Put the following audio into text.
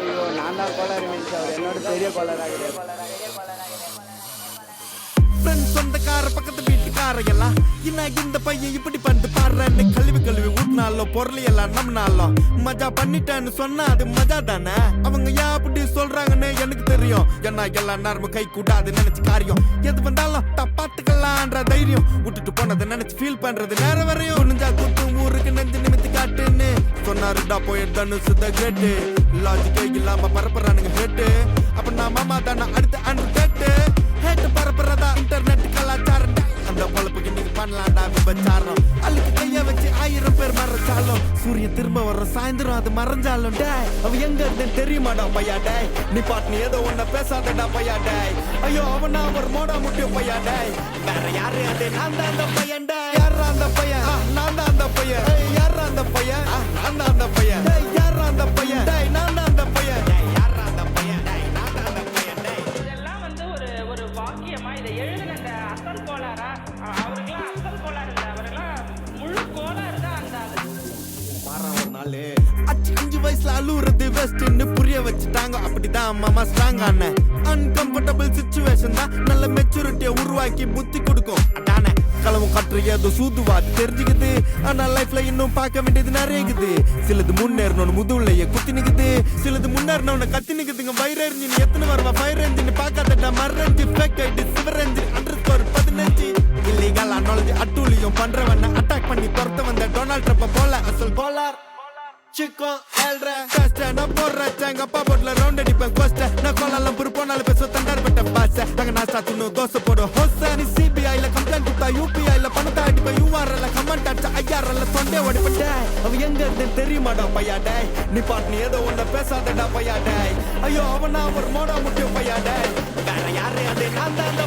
ஐயோ நான் தான் கோளாறு மீன்ஸ் அவர் என்னோட பெரிய கோளாறாக சொந்தக்கார பக்கத்து வீட்டுக்கார எல்லாம் இந்த பையன் இப்படி பண்ணிட்டு பாடுறேன்னு கழுவி ஊட்டினாலும் பொருள் எல்லாம் நம்மனாலும் மஜா பண்ணிட்டேன்னு சொன்னா அது மஜா தானே. அவங்க ஏன் அப்படி சொல்றாங்கன்னு எனக்கு தெரியும். ஏன்னா எல்லாம் நேரமும் கை கூடாது நினைச்சு காரியம் எது வந்தாலும் பாத்துக்கலான்ற தைரியம் விட்டுட்டு போனதை நினைச்சு ஃபீல் பண்றது நேரம் வரையும் நெஞ்சா கூட்டு ஊருக்கு நெஞ்சு நிமித்து காட்டுன்னு சொன்னாருடா போயிட்டு சுத்த கேட்டு லாஜிக்கே இல்லாம பரப்புறானுங்க ஹேட்டு. அப்ப நான் மாமா தானே அடுத்து அன்று கேட்டு ஹேட்டு பரப்புறதா இன்டர்நெட் கலாச்சாரம். அந்த பொழப்புக்கு நீங்க பண்ணலாம்டா விபச்சாரம். அழுக்கு கைய வச்சு 1000 பேர் மறைச்சாலும் சூரியன் திரும்ப வர சாயந்தரம் அது மறைஞ்சாலும் டே அவ எங்க இருந்து தெரியுமாடா பையா டே. நீ பாட்டு ஏதோ ஒன்ன பேசாதடா பையா டே. ஐயோ அவனா ஒரு மோடா முட்டியும் பையா டே. வேற யாரு அது நான் தான் அந்த பையன் டே. யாரா அந்த பையன் நான் தான் அந்த பையன். யாரா அந்த பையன் நான் தான் அந்த பையன். யாரா அந்த பையன் நான் தான் அந்த பையன். யாரா அந்த பையன் நான் தான் அந்த பையன். இதெல்லாம் வந்து ஒரு வாக்கியமா இதை எழுதுன அந்த அசல் கோளாரா? அவருக்கெல்லாம் அசல் கோளாறு இல்லை, அவரெல்லாம் முழு கோளாறு தான் அந்த ஆளு. 5 வயசுல அழுவுறது வெஸ்ட்னு புரிய வச்சுட்டாங்க. அப்படிதான் மாமா ஸ்ட்ராங் ஆன அன்கம்ஃபர்டபிள் சிச்சுவேஷன் தான் நல்ல மெச்சூரிட்டியை உருவாக்கி புத்தி கொடுக்கும். அதானே களவும் கற்று ஏதோ சூதுவாது தெரிஞ்சுக்குது. ஆனா லைஃப்ல இன்னும் பார்க்க வேண்டியது நிறைய இருக்குது. சிலது முன்னேறணும் முதுகுலையே குத்தி நிக்குது, சிலது முன்னேறினவன கத்தி நிக்குதுங்க. ஃபயர் என்ஜின் எத்தனை வருவா ஃபயர் என்ஜின் பார்க்காதடா மறஞ்சு ஃபேக் ஐடி சிவரஞ்சு _15 இல்லீகல் அனாலஜி அட்டூழியம் பண்றவன அட்டாக் பண்ணி துரத்த வந்த டொனால்ட் ட்ரம்ப் போல அசல் Kolar Chico elre Kasta na porra changa pa botla round அடிப்பேன் கோஸ்ட நான் கோலாலம் புரு போனால பேச தண்டர் பட்ட பாச நாங்க நாஸ்டா துண்ணு தோசை போடு ஹோச நீ சிபிஐல கம்ப்ளைண்ட் கொடுத்தா யூபிஐல பணத்தை அடிப்பேன் யூஆர்எல்ல கமெண்ட் அடிச்சா ஐஆர்எல்ல தொண்டே ஓடிப்பட்ட அவ எங்க இருந்து தெரியுமாடா பையா டே. நீ பாட்டு நீ ஏதோ ஒன்ன பேசாதடா பையா டே. ஐயோ அவனா ஒரு மோடா முட்டியும் பையா டே. வேற யாரு அது நான் தான்